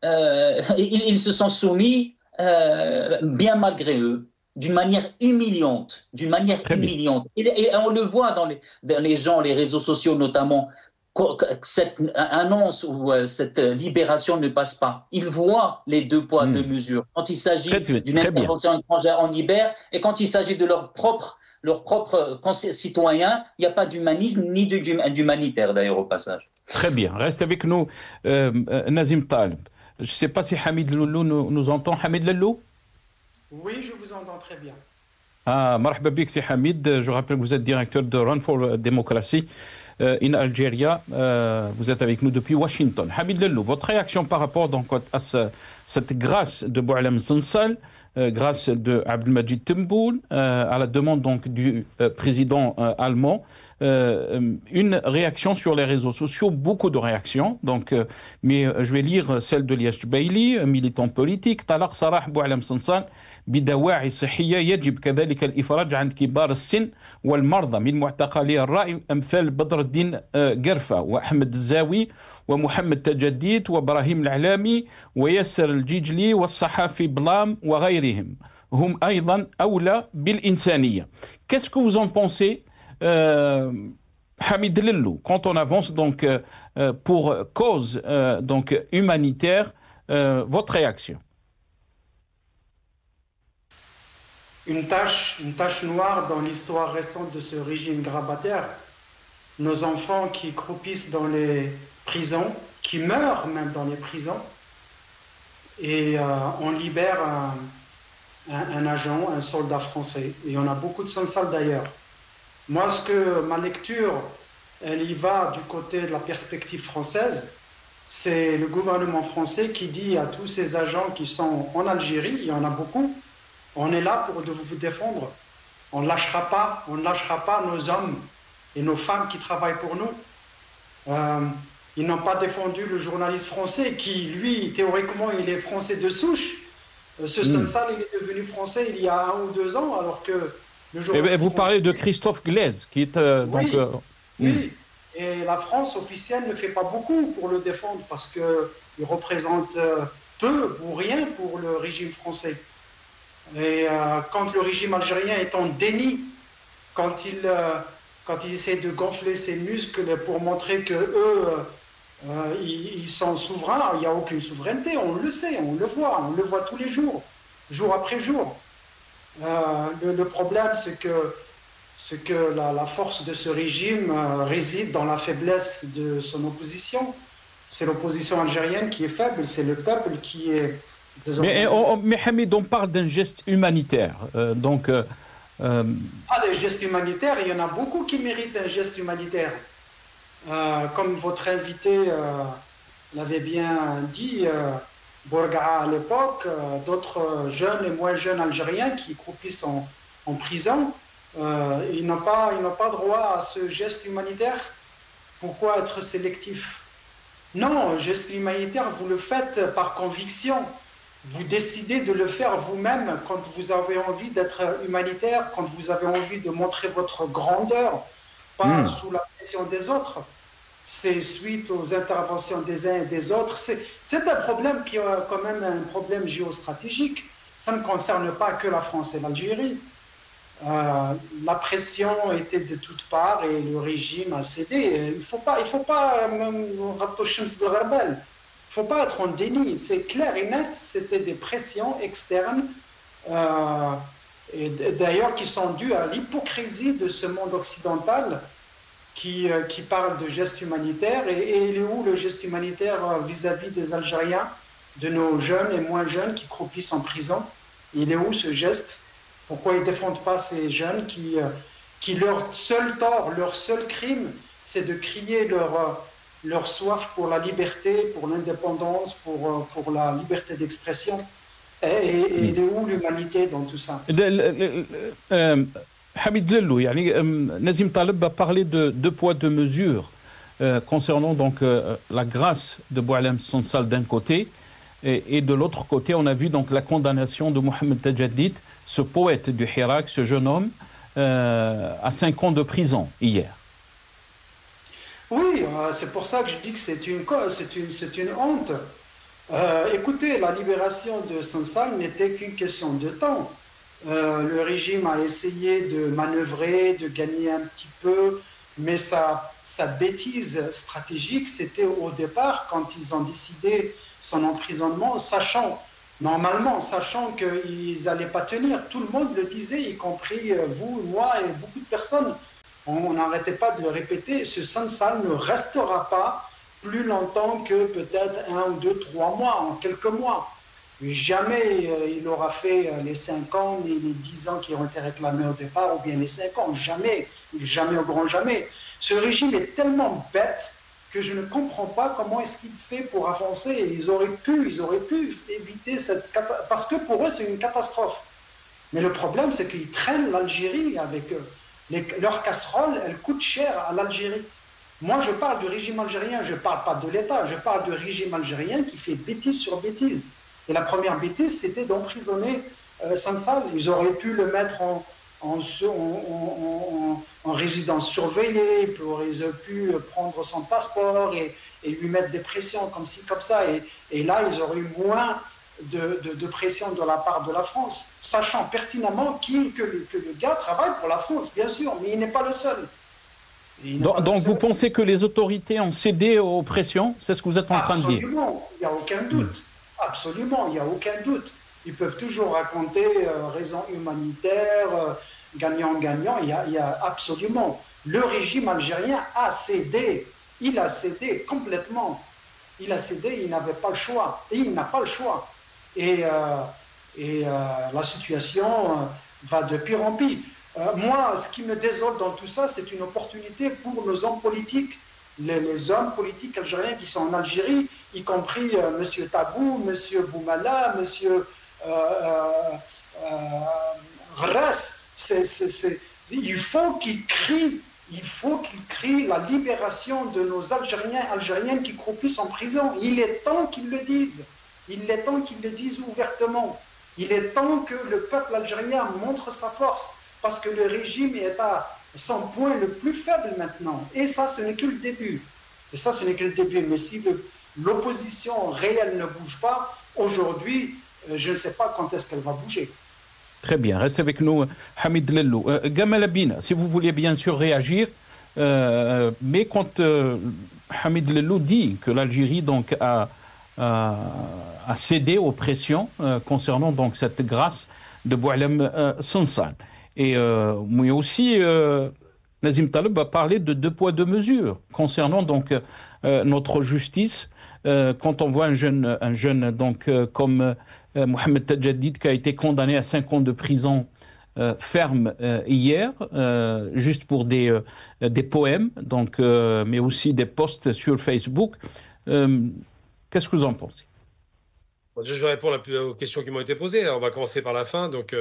ils se sont soumis bien malgré eux, d'une manière humiliante, Et on le voit dans les gens, les réseaux sociaux notamment, cette annonce ou cette libération ne passe pas. Ils voient les deux poids, deux mesures. Quand il s'agit d'une intervention étrangère, on libère, et quand il s'agit de leurs propres citoyens, il n'y a pas d'humanisme ni d'humanitaire d'ailleurs au passage. Très bien. Reste avec nous, Nazim Taleb. Je ne sais pas si Hamid Lellou nous entend. Hamid Lellou? Oui, je vous entends très bien. Ah, marhaba bik, c'est Hamid. Je rappelle que vous êtes directeur de Run for Democracy in Algeria. Vous êtes avec nous depuis Washington. Hamid Lellou, votre réaction par rapport donc, à cette grâce de Boualem Sansal, grâce de Abdelmajid Tebboune, à la demande donc du président allemand, une réaction sur les réseaux sociaux, beaucoup de réactions, donc, mais je vais lire celle de Liash Baili, militant politique. طلق سراح بوعلم صنصال بدواعي صحية يجب كذلك الإفراج عن كبار السن والمرضى من معتقلي الرأي أمثال بدر الدين قرفة وأحمد الزاوي ومحمد تجديد وإبراهيم العلامي وياسر الجيجلي والصحافي بلام وغيرهم هم أيضا أولى بالإنسانية. Qu'est-ce que vous en pensez, Hamid Lellou, quand on avance donc pour cause donc humanitaire, votre réaction? Une tache noire dans l'histoire récente de ce régime grabataire. Nos enfants qui croupissent dans les prisons, qui meurent même dans les prisons, et on libère un agent, un soldat français. Et on a beaucoup de Sansal d'ailleurs. Moi, ma lecture, elle y va du côté de la perspective française. C'est le gouvernement français qui dit à tous ces agents qui sont en Algérie, il y en a beaucoup, on est là pour vous défendre. On ne lâchera pas nos hommes et nos femmes qui travaillent pour nous. Ils n'ont pas défendu le journaliste français qui, lui, théoriquement, il est français de souche. Ce Sansal, il est devenu français il y a 1 ou 2 ans, alors que le journaliste vous parlez de Christophe Glaise, qui est oui. Et la France officielle ne fait pas beaucoup pour le défendre parce qu'il représente peu ou rien pour le régime français. Et quand le régime algérien est en déni, quand il essaie de gonfler ses muscles pour montrer que eux ils sont souverains, il n'y a aucune souveraineté, on le sait, on le voit tous les jours, jour après jour. Le problème, c'est que la force de ce régime réside dans la faiblesse de son opposition. C'est l'opposition algérienne qui est faible, c'est le peuple qui est désorganisé. Mais Hamid, on parle d'un geste humanitaire. Des gestes humanitaires, il y en a beaucoup qui méritent un geste humanitaire. Comme votre invité l'avait bien dit, Bourga'a à l'époque, d'autres jeunes et moins jeunes Algériens qui croupissent en prison, ils n'ont pas droit à ce geste humanitaire. Pourquoi être sélectif? Non, geste humanitaire, vous le faites par conviction. Vous décidez de le faire vous-même quand vous avez envie d'être humanitaire, quand vous avez envie de montrer votre grandeur, pas sous la pression des autres. C'est suite aux interventions des uns et des autres. C'est un problème qui est quand même un problème géostratégique. Ça ne concerne pas que la France et l'Algérie. La pression était de toutes parts et le régime a cédé. Il faut pas être en déni. C'est clair et net. C'était des pressions externes, et d'ailleurs qui sont dues à l'hypocrisie de ce monde occidental qui parle de gestes humanitaires. Et il est où le geste humanitaire vis-à-vis des Algériens, de nos jeunes et moins jeunes qui croupissent en prison? Il est où ce geste? Pourquoi ils ne défendent pas ces jeunes qui leur seul tort, leur seul crime, c'est de crier leur soif pour la liberté, pour l'indépendance, pour la liberté d'expression? Et il est où l'humanité dans tout ça? Hamid Lellou, Nazim Taleb a parlé de 2 poids 2 mesures concernant donc la grâce de Boualem Sansal d'un côté, et de l'autre côté on a vu donc la condamnation de Mohamed Tejadid ce poète du Hirak, ce jeune homme, à 5 ans de prison hier. Oui, c'est pour ça que je dis que c'est une honte. Écoutez, la libération de Sansal n'était qu'une question de temps. Le régime a essayé de manœuvrer, de gagner un petit peu, mais sa bêtise stratégique, c'était au départ, quand ils ont décidé son emprisonnement, normalement, sachant qu'ils n'allaient pas tenir. Tout le monde le disait, y compris vous, moi et beaucoup de personnes. On n'arrêtait pas de le répéter, ce Sansal ne restera pas plus longtemps que peut-être 1 ou 2, 3 mois, en quelques mois. Jamais il aura fait les 5 ans, ni les 10 ans qui ont été réclamés au départ, ou bien les 5 ans. Jamais, jamais au grand jamais. Ce régime est tellement bête que je ne comprends pas comment est-ce qu'il fait pour avancer. Ils auraient pu éviter cette catastrophe, parce que pour eux c'est une catastrophe. Mais le problème c'est qu'ils traînent l'Algérie avec eux. Leur casserole, elle coûte cher à l'Algérie. Moi, je parle du régime algérien, je ne parle pas de l'État, je parle du régime algérien qui fait bêtise sur bêtise. Et la première bêtise, c'était d'emprisonner Sansal. Ils auraient pu le mettre en résidence surveillée, ils auraient pu prendre son passeport et lui mettre des pressions comme ci, comme ça. Et là, ils auraient eu moins de pression de la part de la France, sachant pertinemment que le gars travaille pour la France, bien sûr, mais il n'est pas le seul. Donc vous pensez que les autorités ont cédé aux pressions? C'est ce que vous êtes en train de dire? Absolument, il n'y a aucun doute. Absolument, il n'y a aucun doute. Ils peuvent toujours raconter raison humanitaire, gagnant-gagnant, il y a absolument. Le régime algérien a cédé, il a cédé complètement. Il a cédé, il n'avait pas le choix. Et il n'a pas le choix. Et la situation va de pire en pire. Moi, ce qui me désole dans tout ça, c'est une opportunité pour nos hommes politiques, les hommes politiques algériens qui sont en Algérie, y compris M. Tabou, M. Boumala, M. Ras. Il faut qu'ils crient la libération de nos Algériennes qui croupissent en prison. Il est temps qu'ils le disent. Il est temps qu'ils le disent ouvertement. Il est temps que le peuple algérien montre sa force, parce que le régime est à son point le plus faible maintenant. Et ça, ce n'est que le début. Mais si l'opposition réelle ne bouge pas, aujourd'hui, je ne sais pas quand est-ce qu'elle va bouger. Très bien, restez avec nous, Hamid Lellou. Gamal Abina, si vous voulez bien sûr réagir, mais quand Hamid Lellou dit que l'Algérie donc a cédé aux pressions concernant donc cette grâce de Boualem Sansal. Et mais aussi, Nazim Taleb a parlé de 2 poids 2 mesures concernant donc notre justice. Quand on voit un jeune donc comme Mohamed Tadjadid qui a été condamné à 5 ans de prison ferme hier, juste pour des poèmes, donc, mais aussi des posts sur Facebook. Qu'est-ce que vous en pensez? Je vais répondre aux questions qui m'ont été posées. On va commencer par la fin. Donc,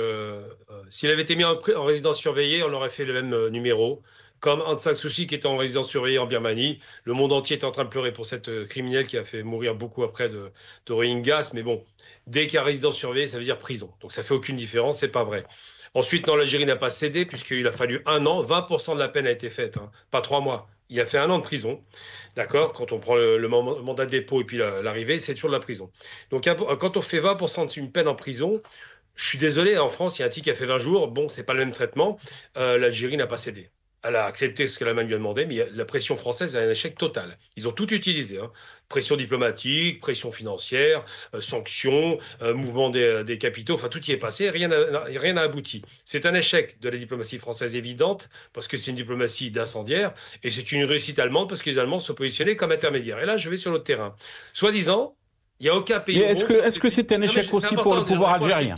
s'il avait été mis en résidence surveillée, on aurait fait le même numéro. Comme Aung San Suu Kyi qui était en résidence surveillée en Birmanie. Le monde entier était en train de pleurer pour cette criminelle qui a fait mourir beaucoup après de Rohingyas. Mais bon, dès qu'il y a résidence surveillée, ça veut dire prison. Donc, ça fait aucune différence. C'est pas vrai. Ensuite, non, l'Algérie n'a pas cédé puisqu'il a fallu 1 an. 20% de la peine a été faite, hein, pas 3 mois. Il a fait 1 an de prison. D'accord? Quand on prend le mandat de dépôt et puis l'arrivée, c'est toujours de la prison. Donc, quand on fait 20% d'une peine en prison, je suis désolé, en France, il y a un type qui a fait 20 jours. Bon, c'est pas le même traitement. L'Algérie n'a pas cédé. Elle a accepté ce que l'Allemagne lui a demandé, mais la pression française a un échec total. Ils ont tout utilisé, hein. Pression diplomatique, pression financière, sanctions, mouvement des capitaux, enfin tout y est passé, rien n'a abouti. C'est un échec de la diplomatie française évidente, parce que c'est une diplomatie d'incendiaire, et c'est une réussite allemande, parce que les Allemands sont positionnés comme intermédiaires. Et là, je vais sur l'autre terrain. Soi-disant, il n'y a aucun pays... Est-ce que c'est un échec aussi pour le pouvoir algérien?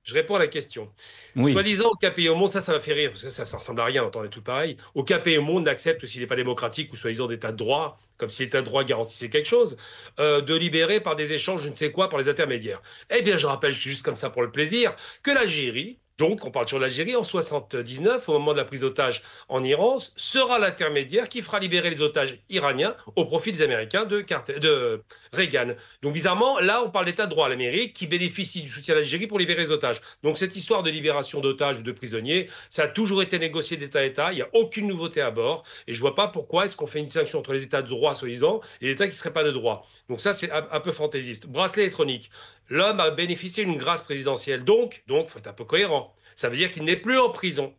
Je réponds à la question. Oui. Soi-disant, aucun pays au monde, ça m'a fait rire, parce que ça ne ressemble à rien, on entendait tout pareil. Aucun pays au monde n'accepte, s'il n'est pas démocratique ou soi-disant d'état de droit, comme si l'état de droit garantissait quelque chose, de libérer par des échanges, je ne sais quoi, par les intermédiaires. Eh bien, je rappelle, juste comme ça pour le plaisir, que l'Algérie Donc, on parle sur l'Algérie, en 79, au moment de la prise d'otages en Iran, sera l'intermédiaire qui fera libérer les otages iraniens au profit des Américains de Reagan. Donc, bizarrement, là, on parle d'état de droit. L'Amérique qui bénéficie du soutien à l'Algérie pour libérer les otages. Donc, cette histoire de libération d'otages ou de prisonniers, ça a toujours été négocié d'État à État. Il n'y a aucune nouveauté à bord. Et je ne vois pas pourquoi est-ce qu'on fait une distinction entre les États de droit, soi-disant, et les États qui ne seraient pas de droit. Donc, ça, c'est un peu fantaisiste. Bracelet électronique. L'homme a bénéficié d'une grâce présidentielle. Donc, faut être un peu cohérent. Ça veut dire qu'il n'est plus en prison.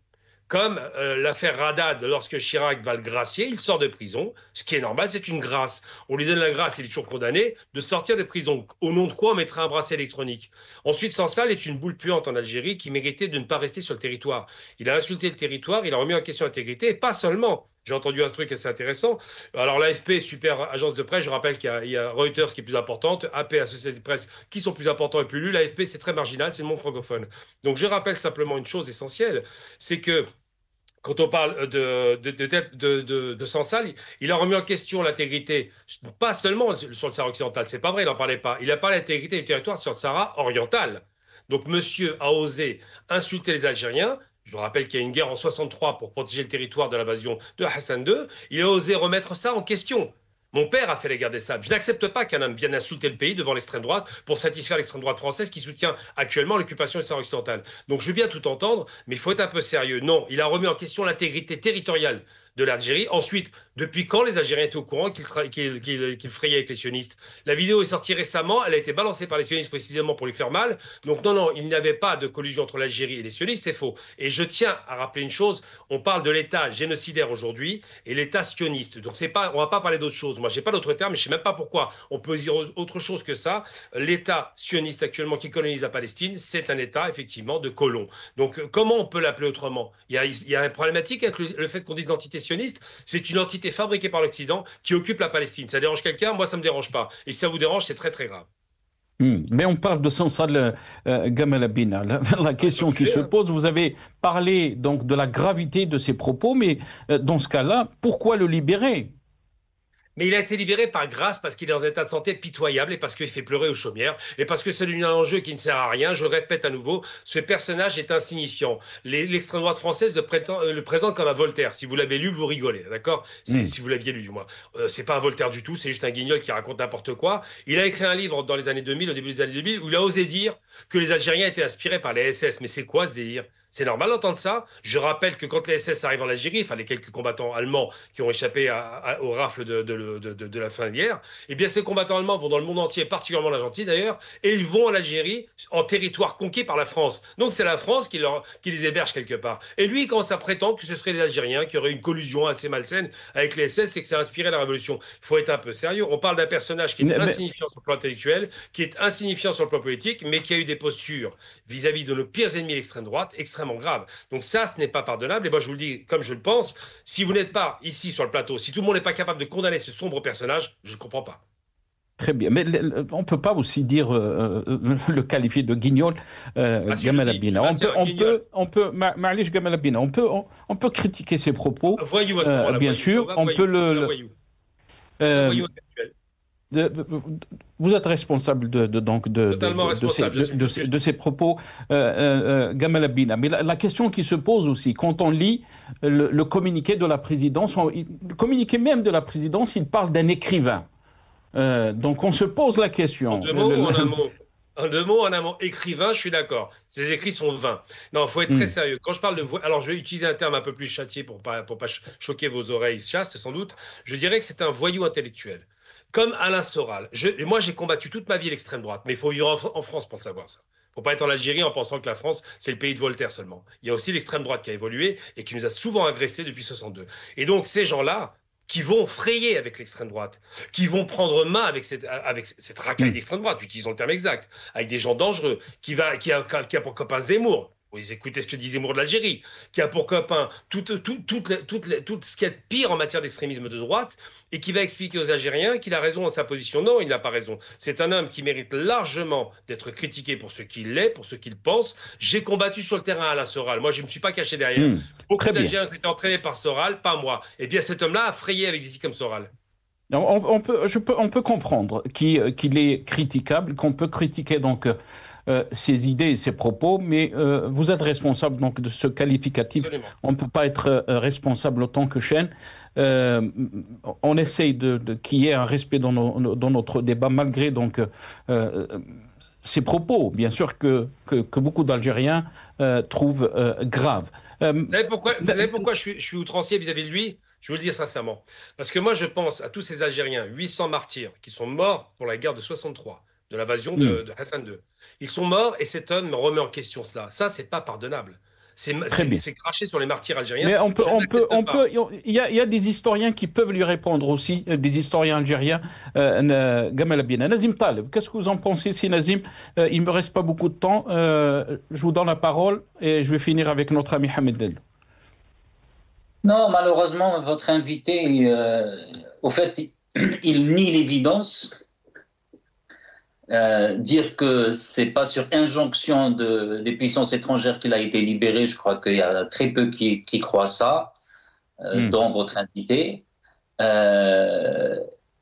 Comme l'affaire Radad, lorsque Chirac va le gracier, il sort de prison. Ce qui est normal, c'est une grâce. On lui donne la grâce, il est toujours condamné, de sortir de prison. Au nom de quoi on mettrait un bracelet électronique? Ensuite, Sansal est une boule puante en Algérie qui méritait de ne pas rester sur le territoire. Il a insulté le territoire, il a remis en question l'intégrité, et pas seulement. J'ai entendu un truc assez intéressant. Alors l'AFP, super agence de presse, je rappelle qu'il y a Reuters qui est plus importante, AP, Associated Press, qui sont plus importants et plus lus. L'AFP, c'est très marginal, c'est le monde francophone. Donc je rappelle simplement une chose essentielle, c'est que quand on parle de Sansal, il a remis en question l'intégrité, pas seulement sur le Sahara occidental, c'est pas vrai, il n'en parlait pas. Il a parlé de l'intégrité du territoire sur le Sahara oriental. Donc monsieur a osé insulter les Algériens. Je vous rappelle qu'il y a une guerre en 63 pour protéger le territoire de l'invasion de Hassan II. Il a osé remettre ça en question. Mon père a fait la guerre des sables. Je n'accepte pas qu'un homme vienne insulter le pays devant l'extrême droite pour satisfaire l'extrême droite française qui soutient actuellement l'occupation du Sahara occidental. Donc je veux bien tout entendre, mais il faut être un peu sérieux. Non, il a remis en question l'intégrité territoriale de l'Algérie. Ensuite, depuis quand les Algériens étaient au courant qu'il frayaient avec les sionistes? La vidéo est sortie récemment, elle a été balancée par les sionistes précisément pour lui faire mal. Donc non, il n'y avait pas de collusion entre l'Algérie et les sionistes, c'est faux. Et je tiens à rappeler une chose, on parle de l'État génocidaire aujourd'hui et l'État sioniste. Donc c'est pas, on va pas parler d'autre chose. Moi, j'ai pas d'autre terme, mais je sais même pas pourquoi on peut dire autre chose que ça. L'État sioniste actuellement qui colonise la Palestine, c'est un État effectivement de colons. Donc comment on peut l'appeler autrement? Il y a une problématique avec le fait qu'on dise l'entité sioniste, c'est une entité fabriquée par l'Occident qui occupe la Palestine. Ça dérange quelqu'un? Moi, ça ne me dérange pas. Et si ça vous dérange, c'est très, très grave. Mais on parle de Sansal Gamal Abina. La question qui se pose, vous avez parlé donc de la gravité de ses propos, mais dans ce cas-là, pourquoi le libérer? Mais il a été libéré par grâce parce qu'il est dans un état de santé pitoyable et parce qu'il fait pleurer aux chaumières et parce que c'est un enjeu qui ne sert à rien. Je le répète à nouveau, ce personnage est insignifiant. L'extrême droite française le présente comme un Voltaire. Si vous l'avez lu, vous rigolez, d'accord? Si vous l'aviez lu, du moins. C'est pas un Voltaire du tout, c'est juste un guignol qui raconte n'importe quoi. Il a écrit un livre dans les années 2000, au début des années 2000, où il a osé dire que les Algériens étaient inspirés par les SS. Mais c'est quoi ce délire? C'est normal d'entendre ça. Je rappelle que quand les SS arrivent en Algérie, enfin les quelques combattants allemands qui ont échappé aux rafles de la fin de guerre, eh bien ces combattants allemands vont dans le monde entier, particulièrement l'Argentine d'ailleurs, et ils vont en Algérie en territoire conquis par la France. Donc c'est la France qui les héberge quelque part. Et lui, quand ça prétend que ce seraient les Algériens qui auraient une collusion assez malsaine avec les SS, c'est que ça a inspiré la révolution. Il faut être un peu sérieux. On parle d'un personnage qui est insignifiant sur le plan intellectuel, qui est insignifiant sur le plan politique, mais qui a eu des postures vis-à-vis de nos pires ennemis l'extrême droite, extrêmement grave. Donc ça, ce n'est pas pardonnable. Et moi, je vous le dis comme je le pense, si vous n'êtes pas ici sur le plateau, si tout le monde n'est pas capable de condamner ce sombre personnage, je ne comprends pas. Très bien, mais on ne peut pas aussi dire le qualifier de guignol, Gamal Abina. Ma'alish Gamal Abina, on peut critiquer ses propos, voyou à ce moment-là, bien sûr, on peut le... Vous êtes responsable de ces propos, Gamal Abina. Mais la question qui se pose aussi, quand on lit le communiqué de la présidence, le communiqué même de la présidence, il parle d'un écrivain. Donc on se pose la question. En deux mots ou en un mot? En deux mots, en un mot. Écrivain, je suis d'accord. Ces écrits sont vains. Non, il faut être très sérieux. Quand je parle de... Alors, je vais utiliser un terme un peu plus châtié pour pas choquer vos oreilles chastes, sans doute. Je dirais que c'est un voyou intellectuel. Comme Alain Soral. Moi, j'ai combattu toute ma vie l'extrême droite, mais il faut vivre en France pour le savoir, ça. Il ne faut pas être en Algérie en pensant que la France, c'est le pays de Voltaire seulement. Il y a aussi l'extrême droite qui a évolué et qui nous a souvent agressés depuis 62. Et donc, ces gens-là, qui vont frayer avec l'extrême droite, qui vont prendre main avec cette racaille d'extrême droite, utilisons le terme exact, avec des gens dangereux, qui a pour copain Zemmour. Vous écoutez ce que dit Zemmour de l'Algérie, qui a pour copain tout ce qu'il y a de pire en matière d'extrémisme de droite, et qui va expliquer aux Algériens qu'il a raison dans sa position. Non, il n'a pas raison. C'est un homme qui mérite largement d'être critiqué pour ce qu'il est, pour ce qu'il pense. J'ai combattu sur le terrain Alain Soral. Moi, je ne me suis pas caché derrière. Beaucoup d'Algériens ont été entraînés par Soral, pas moi. Eh bien, cet homme-là a frayé avec des types comme Soral. On peut comprendre qu'il est critiquable, qu'on peut critiquer donc ses idées et ses propos, mais vous êtes responsable donc de ce qualificatif. Absolument. On ne peut pas être responsable autant que chaîne. On essaye qu'il y ait un respect dans notre débat, malgré donc ces propos, bien sûr, que beaucoup d'Algériens trouvent graves. Vous savez pourquoi je suis outrancier vis-à-vis de lui? Je vais vous le dire sincèrement. Parce que moi, je pense à tous ces Algériens, 800 martyrs, qui sont morts pour la guerre de 63, de l'invasion de Hassan II. Ils sont morts et cet homme me remet en question cela. Ça, c'est pas pardonnable. C'est cracher sur les martyrs algériens. Mais il y a des historiens qui peuvent lui répondre aussi, des historiens algériens. Gamal Abina. Nazim Taleb, qu'est-ce que vous en pensez, si Nazim? Il ne me reste pas beaucoup de temps. Je vous donne la parole et je vais finir avec notre ami Hamid Dello. Non, malheureusement, votre invité, au fait, il nie l'évidence. Dire que c'est pas sur injonction des puissances étrangères qu'il a été libéré, je crois qu'il y a très peu qui croient ça, dont votre invité.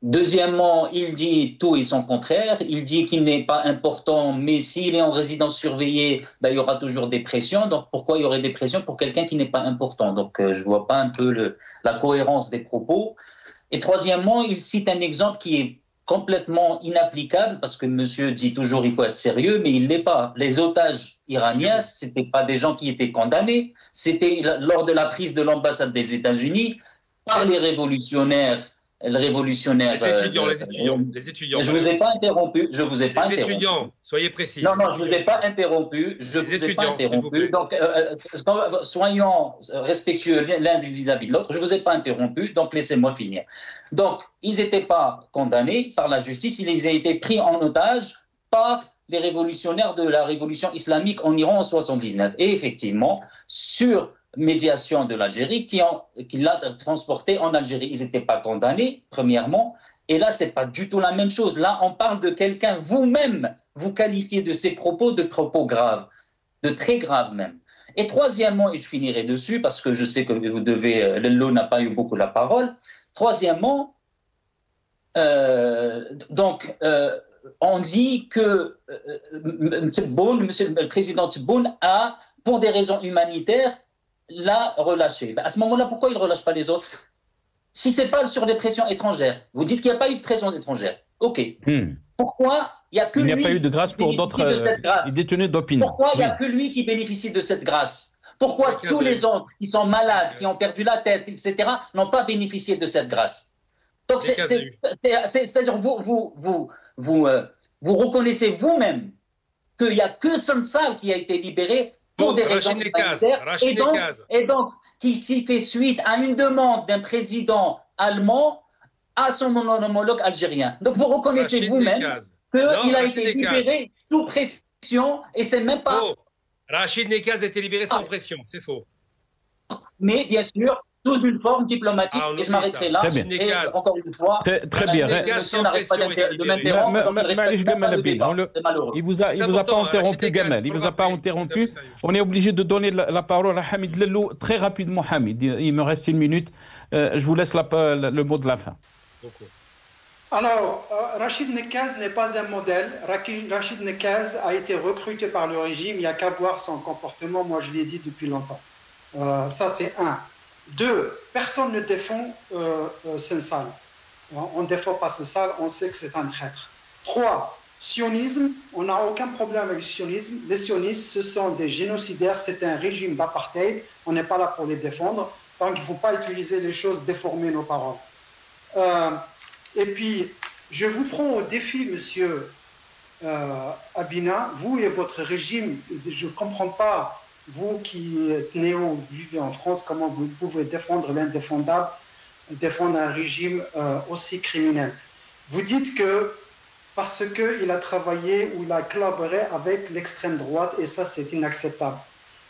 Deuxièmement, il dit tout et son contraire. Il dit qu'il n'est pas important, mais s'il est en résidence surveillée, ben, il y aura toujours des pressions. Donc pourquoi il y aurait des pressions pour quelqu'un qui n'est pas important? Donc je vois pas un peu la cohérence des propos. Et troisièmement, il cite un exemple qui est complètement inapplicable, parce que monsieur dit toujours il faut être sérieux, mais il l'est pas. Les otages iraniens, c'était pas des gens qui étaient condamnés, c'était lors de la prise de l'ambassade des États-Unis par les révolutionnaires. Les étudiants. Je vous ai pas interrompu. Les étudiants, soyez précis. Non, je vous ai pas interrompu. Donc, soyons respectueux l'un vis-à-vis de l'autre. Je vous ai pas interrompu, donc laissez-moi finir. Donc, ils n'étaient pas condamnés par la justice. Ils ont été pris en otage par les révolutionnaires de la révolution islamique en Iran en 79. Et effectivement, sur médiation de l'Algérie qui l'a transporté en Algérie. Ils n'étaient pas condamnés, premièrement, et là, c'est pas du tout la même chose. Là, on parle de quelqu'un, vous-même, vous qualifiez de ses propos de propos graves, de très graves même. Et troisièmement, et je finirai dessus, parce que je sais que vous devez, Lello n'a pas eu beaucoup la parole, troisièmement, on dit que monsieur le président Tebboune a, pour des raisons humanitaires, l'a relâché. À ce moment-là, pourquoi il ne relâche pas les autres? Si ce n'est pas sur des pressions étrangères, vous dites qu'il n'y a pas eu de pression étrangère. OK. Pourquoi il n'y a que lui? Il n'y a pas eu de grâce pour d'autres détenus d'opinion. Pourquoi il n'y a que lui qui bénéficie de cette grâce? Pourquoi tous les autres qui sont malades, qui ont perdu la tête, etc., n'ont pas bénéficié de cette grâce? Donc, c'est-à-dire, vous reconnaissez vous-même qu'il n'y a que Sansal qui a été libéré pour des raisons humanitaires, et donc qui fait suite à une demande d'un président allemand à son homologue algérien. Donc vous reconnaissez vous-même qu'il a été libéré sous pression, et c'est même pas... Rachid Nekaz a été libéré sans pression, c'est faux. Mais bien sûr, sous une forme diplomatique, et je m'arrêterai là. Et encore une fois, très bien. Monsieur n'arrête pas de m'interrompre. Il vous a pas interrompu, Gamal. Il vous a pas interrompu. On est obligé de donner la parole à Hamid Lello très rapidement. Hamid, il me reste 1 minute. Je vous laisse le mot de la fin. Alors, Rachid Nekaz n'est pas un modèle. Rachid Nekaz a été recruté par le régime. Il n'y a qu'à voir son comportement. Moi, je l'ai dit depuis longtemps. Ça, c'est un. 2, personne ne défend Sansal. On ne défend pas Sansal, on sait que c'est un traître. 3, sionisme, on n'a aucun problème avec le sionisme. Les sionistes, ce sont des génocidaires, c'est un régime d'apartheid, on n'est pas là pour les défendre, donc il ne faut pas utiliser les choses, déformer nos paroles. Et puis, je vous prends au défi, monsieur Abina, vous et votre régime, je ne comprends pas. Vous qui êtes vivez en France, comment vous pouvez défendre l'indéfendable, défendre un régime aussi criminel? Vous dites que parce qu'il a travaillé ou il a collaboré avec l'extrême droite, et ça c'est inacceptable.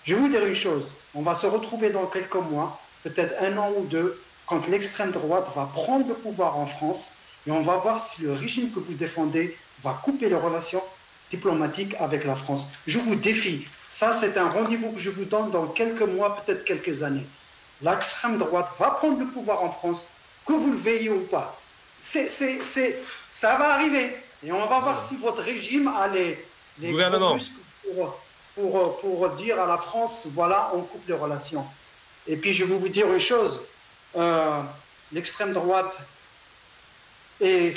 Je vais vous dire une chose, on va se retrouver dans quelques mois, peut-être 1 an ou 2, quand l'extrême droite va prendre le pouvoir en France, et on va voir si le régime que vous défendez va couper les relations diplomatiques avec la France. Je vous défie. Ça, c'est un rendez-vous que je vous donne dans quelques mois, peut-être quelques années. L'extrême droite va prendre le pouvoir en France, que vous le veuillez ou pas. Ça va arriver. Et on va voir si votre régime a les gros muscles pour dire à la France, voilà, on coupe les relations. Et puis je vais vous dire une chose, l'extrême droite et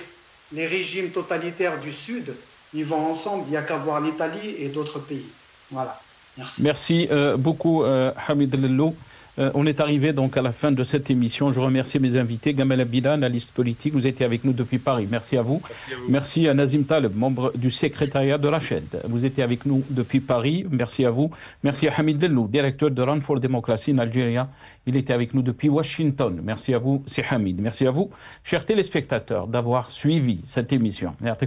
les régimes totalitaires du Sud, ils vont ensemble, il n'y a qu'à voir l'Italie et d'autres pays. Voilà, merci. Merci beaucoup Hamid Lello. On est arrivé donc à la fin de cette émission. Je remercie mes invités. Gamal Abila, analyste politique, vous étiez avec nous depuis Paris. Merci à vous. Merci à vous. Merci à Nazim Taleb, membre du secrétariat de la chaîne. Vous étiez avec nous depuis Paris. Merci à vous. Merci à Hamid Lello, directeur de Run for Democracy en Algérie. Il était avec nous depuis Washington. Merci à vous, c'est Hamid. Merci à vous, chers téléspectateurs, d'avoir suivi cette émission. Merci.